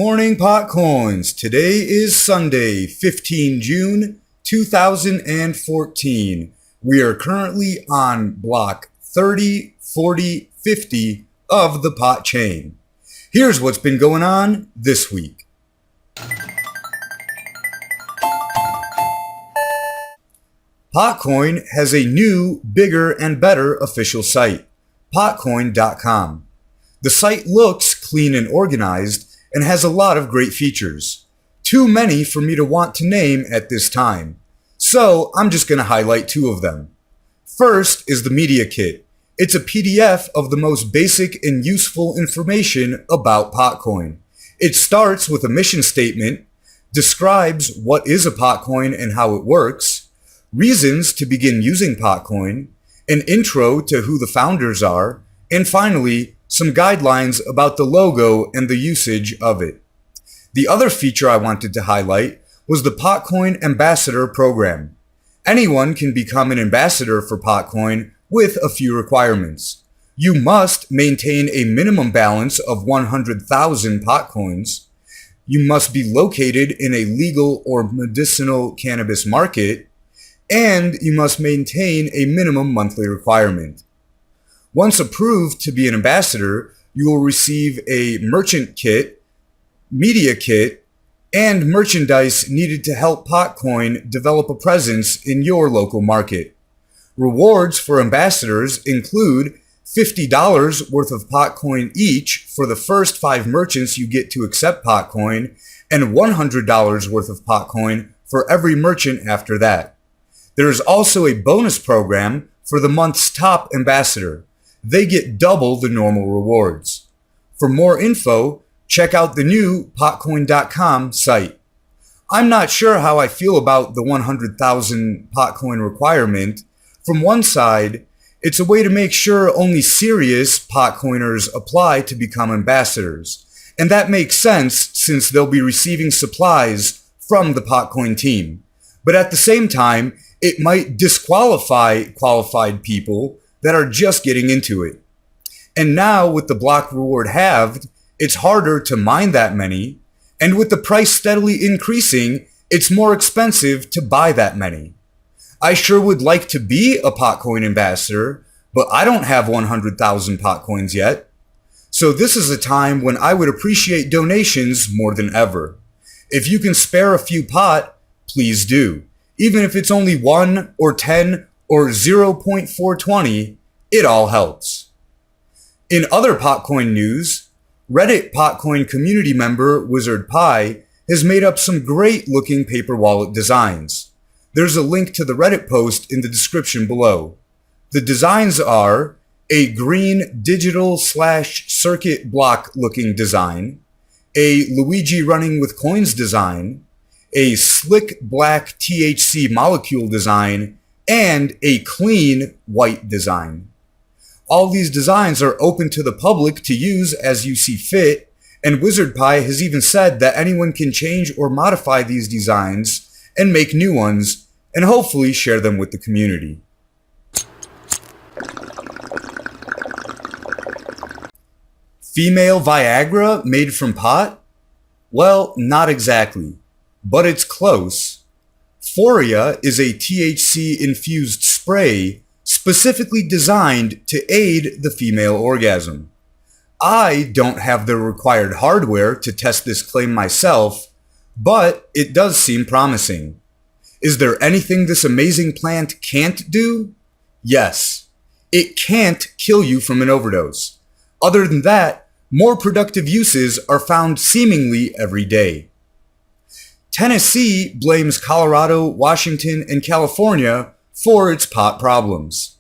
morning, PotCoins. Today is Sunday, 15 June 2014. We are currently on block 30, 40, 50 of the Pot chain. Here's what's been going on this week. Potcoin has a new, bigger, and better official site, potcoin.com. The site looks clean and organized and has a lot of great features. Too many for me to want to name at this time, so I'm just going to highlight two of them. First is the Media Kit. It's a PDF of the most basic and useful information about Potcoin. It starts with a mission statement, describes what is a Potcoin and how it works, reasons to begin using Potcoin, an intro to who the founders are, and finally, some guidelines about the logo and the usage of it. The other feature I wanted to highlight was the Potcoin Ambassador Program. Anyone can become an ambassador for Potcoin with a few requirements. You must maintain a minimum balance of 100,000 Potcoins. You must be located in a legal or medicinal cannabis market, and you must maintain a minimum monthly requirement. Once approved to be an ambassador, you will receive a merchant kit, media kit, and merchandise needed to help Potcoin develop a presence in your local market. Rewards for ambassadors include $50 worth of Potcoin each for the first 5 merchants you get to accept Potcoin, and $100 worth of Potcoin for every merchant after that. There is also a bonus program for the month's top ambassador. They get double the normal rewards. For more info, check out the new potcoin.com site. I'm not sure how I feel about the 100,000 Potcoin requirement. From one side, it's a way to make sure only serious Potcoiners apply to become ambassadors. And that makes sense since they'll be receiving supplies from the Potcoin team. But at the same time, it might disqualify qualified people that are just getting into it. And now with the block reward halved, it's harder to mine that many, and with the price steadily increasing, it's more expensive to buy that many. I sure would like to be a Potcoin ambassador, but I don't have 100,000 Potcoins yet. So this is a time when I would appreciate donations more than ever. If you can spare a few pot, please do. Even if it's only 1 or 10 or 0.420, it all helps. In other Potcoin news, Reddit Potcoin community member Wizardpie has made up some great looking paper wallet designs. There's a link to the Reddit post in the description below. The designs are a green digital/circuit block looking design, a Luigi running with coins design, a slick black THC molecule design, and a clean white design. All these designs are open to the public to use as you see fit, and Wizardpie has even said that anyone can change or modify these designs and make new ones, and hopefully share them with the community. Female Viagra made from pot? Well, not exactly, but it's close. Foria is a THC-infused spray specifically designed to aid the female orgasm. I don't have the required hardware to test this claim myself, but it does seem promising. Is there anything this amazing plant can't do? Yes. It can't kill you from an overdose. Other than that, more productive uses are found seemingly every day. Tennessee blames Colorado, Washington, and California for its pot problems.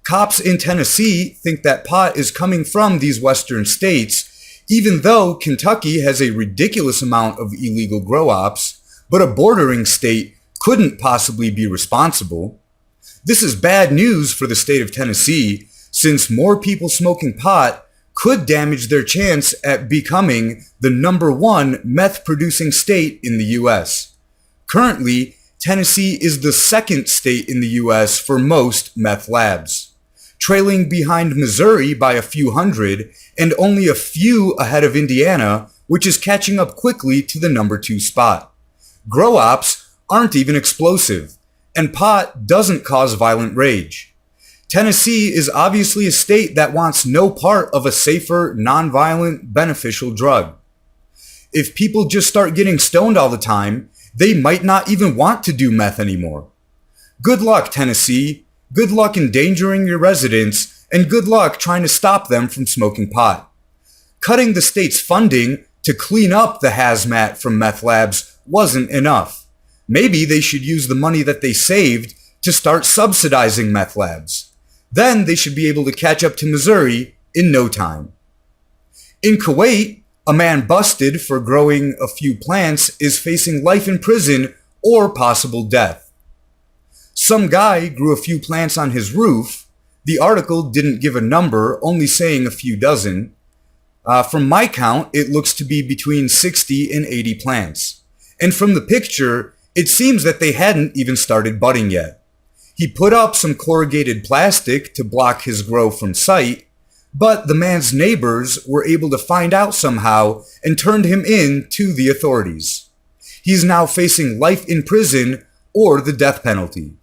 Cops in Tennessee think that pot is coming from these western states, even though Kentucky has a ridiculous amount of illegal grow ops, but a bordering state couldn't possibly be responsible. This is bad news for the state of Tennessee, since more people smoking pot could damage their chance at becoming the #1 meth-producing state in the U.S. Currently, Tennessee is the 2nd state in the U.S. for most meth labs, trailing behind Missouri by a few hundred and only a few ahead of Indiana, which is catching up quickly to the number 2 spot. Grow ops aren't even explosive, and pot doesn't cause violent rage. Tennessee is obviously a state that wants no part of a safer, non-violent, beneficial drug. If people just start getting stoned all the time, they might not even want to do meth anymore. Good luck, Tennessee. Good luck endangering your residents, and good luck trying to stop them from smoking pot. Cutting the state's funding to clean up the hazmat from meth labs wasn't enough. Maybe they should use the money that they saved to start subsidizing meth labs. Then they should be able to catch up to Missouri in no time. In Kuwait, a man busted for growing a few plants is facing life in prison or possible death. Some guy grew a few plants on his roof. The article didn't give a number, only saying a few dozen. From my count, it looks to be between 60 and 80 plants. And from the picture, it seems that they hadn't even started budding yet. He put up some corrugated plastic to block his grow from sight, but the man's neighbors were able to find out somehow and turned him in to the authorities. He's now facing life in prison or the death penalty.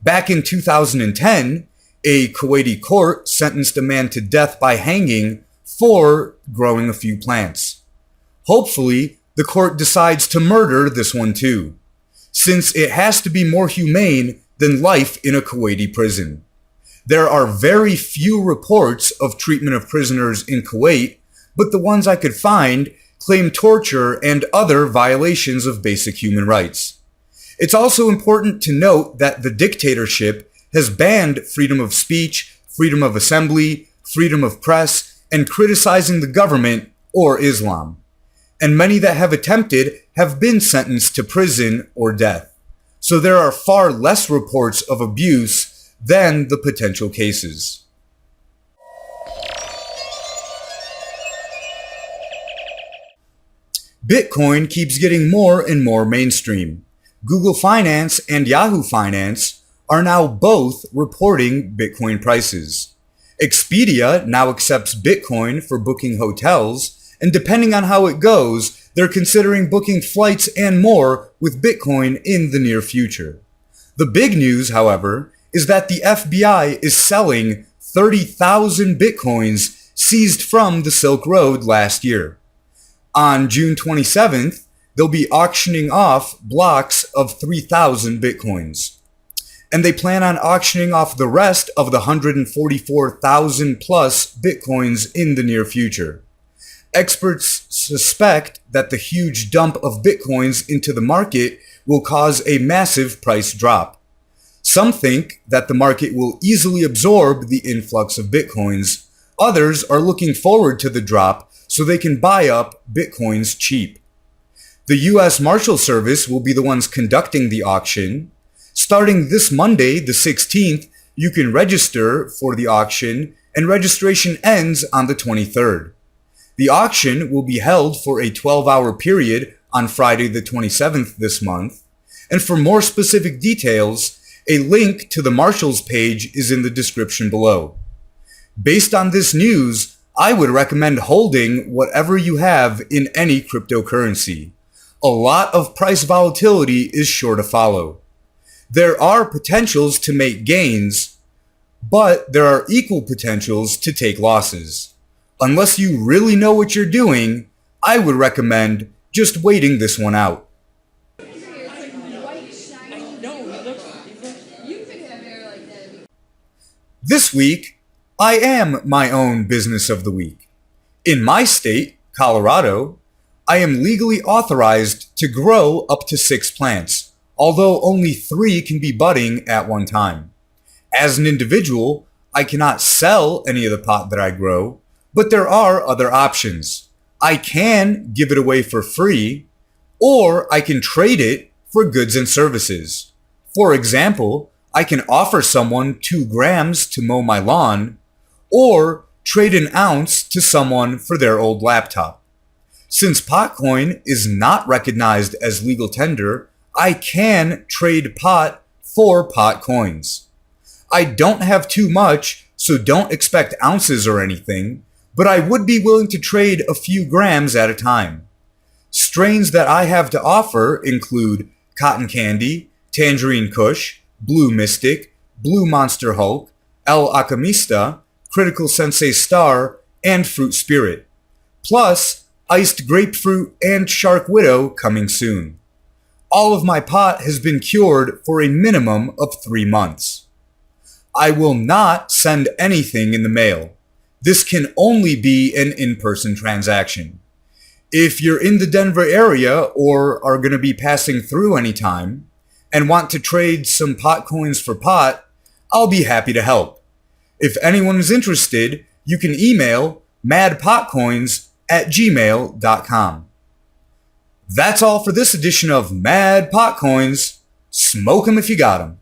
Back in 2010, a Kuwaiti court sentenced a man to death by hanging for growing a few plants. Hopefully, the court decides to murder this one too, since it has to be more humane than life in a Kuwaiti prison. There are very few reports of treatment of prisoners in Kuwait, but the ones I could find claim torture and other violations of basic human rights. It's also important to note that the dictatorship has banned freedom of speech, freedom of assembly, freedom of press, and criticizing the government or Islam. And many that have attempted have been sentenced to prison or death. So there are far less reports of abuse than the potential cases. Bitcoin keeps getting more and more mainstream. Google Finance and Yahoo Finance are now both reporting Bitcoin prices. Expedia now accepts Bitcoin for booking hotels, and depending on how it goes, they're considering booking flights and more with Bitcoin in the near future. The big news, however, is that the FBI is selling 30,000 Bitcoins seized from the Silk Road last year. On June 27th, they'll be auctioning off blocks of 3,000 Bitcoins. And they plan on auctioning off the rest of the 144,000 plus Bitcoins in the near future. Experts suspect that the huge dump of Bitcoins into the market will cause a massive price drop. Some think that the market will easily absorb the influx of Bitcoins. Others are looking forward to the drop so they can buy up Bitcoins cheap. The U.S. Marshals Service will be the ones conducting the auction. Starting this Monday, the 16th, you can register for the auction, and registration ends on the 23rd. The auction will be held for a 12-hour period on Friday the 27th this month, and for more specific details, a link to the Marshals page is in the description below. Based on this news, I would recommend holding whatever you have in any cryptocurrency. A lot of price volatility is sure to follow. There are potentials to make gains, but there are equal potentials to take losses. Unless you really know what you're doing, I would recommend just waiting this one out. This week, I am my own business of the week. In my state, Colorado, I am legally authorized to grow up to 6 plants, although only 3 can be budding at one time. As an individual, I cannot sell any of the pot that I grow, but there are other options. I can give it away for free, or I can trade it for goods and services. For example, I can offer someone 2 grams to mow my lawn, or trade an ounce to someone for their old laptop. Since Potcoin is not recognized as legal tender, I can trade pot for PotCoins. I don't have too much, so don't expect ounces or anything, but I would be willing to trade a few grams at a time. strains that I have to offer include Cotton Candy, Tangerine Kush, Blue Mystic, Blue Monster Hulk, El Alchemista, Critical Sensei Star, and Fruit Spirit. Plus, Iced Grapefruit and Shark Widow coming soon. All of my pot has been cured for a minimum of 3 months. I will not send anything in the mail. This can only be an in-person transaction. If you're in the Denver area or are going to be passing through anytime and want to trade some PotCoins for pot, I'll be happy to help. If anyone is interested, you can email madpotcoins@gmail.com. That's all for this edition of Mad PotCoins. Smoke 'em if you got 'em.